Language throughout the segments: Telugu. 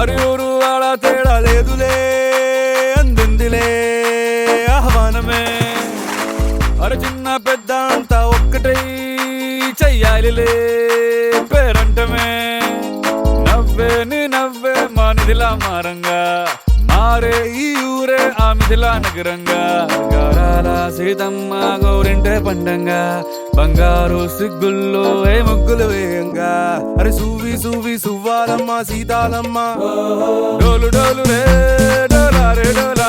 మరి ఊరు ఆడ తేడా లేదులే, అందిందిలే ఆహ్వానమే. అరే చిన్న పెద్ద అంతా ఒక్కటై చెయ్యాలిలే పేరంటమే. నవ్వే నీ నవ్వే మా నిధిలా మారంగా, మారే ఈ ఊరే ఆ మిథిలా నగరంగా. గారాల సీతమ్మ గౌరింటే పండంగా, బంగారు సిగ్గుల్లో ఏ ముగ్గులు వేయంగా. అరే సూవి సూవి సువ్వాలమ్మ సీతాలమ్మ, డోలు డోలు రే డోలా రే డోలా,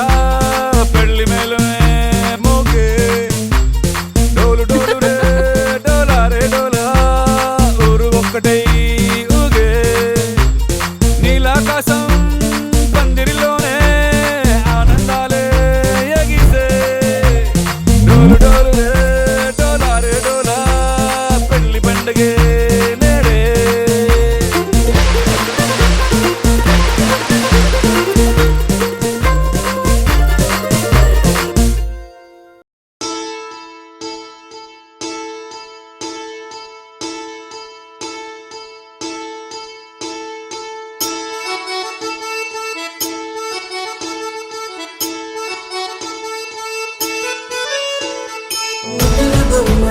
పెళ్లి మేళమే మోగే. డోలు డోలు రే డోలా రే డోలా, ఊరు ఒక్కటై ఊగే. నీలాకాశం పందిరిలోనే ఆనందాలే ఎగిసే. డోలు డోలు రే డోలా రే డోలా, పెళ్లి పండగే నేడే.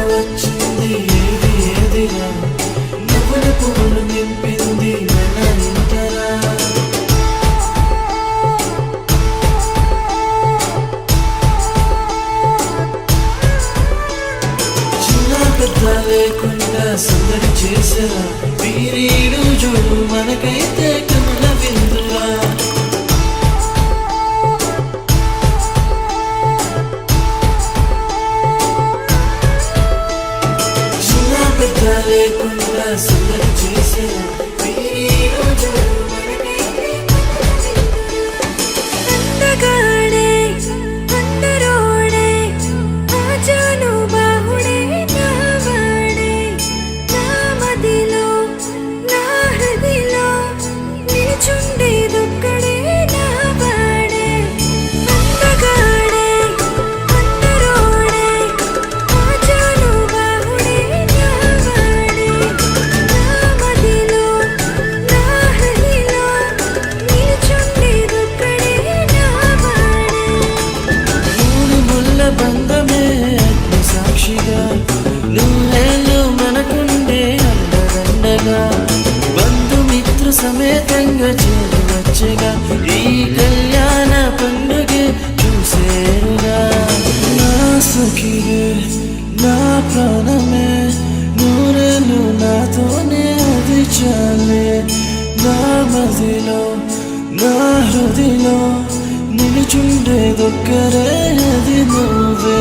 వచ్చింది ఏది ఏదిరా, నువ్వుల పూలు నింపింది మన ఇంటరా. చిన్న పెద్ద లేకుండా సందడి చేసరా, వీరీడు చూడు మనకైతే కనుల విందురా. లేకుండా సందడి చేసేలా అందగాడే అందరోడే ఆజాను బాహుడే నావాడే. నా మదిలో నా హృదిలో నిలుచుండేదొక్కడే నావాడే. అందగాడే అందరోడే ఆజాను బాహుడే నావాడే. నా మదిలో నా హృదిలో నిలుచుండేదొక్కడే నావాడే. మూడు ముళ్ళ బంధమే అగ్ని సాక్షిగా, నువ్వేళ్ళు మనకుండే అండదండగా. బంధుమిత్రు సమేతంగా చేరువచ్చగా, ఈ కళ్యాణ పండుగ చూసేరుగా. నా సఖియే నా ప్రాణమే, నూరేళ్ళు నాతోనే అది చాలే. నా మదిలో నా హృదిలో నిలుచుండేదొక్కరే అది నువ్వే.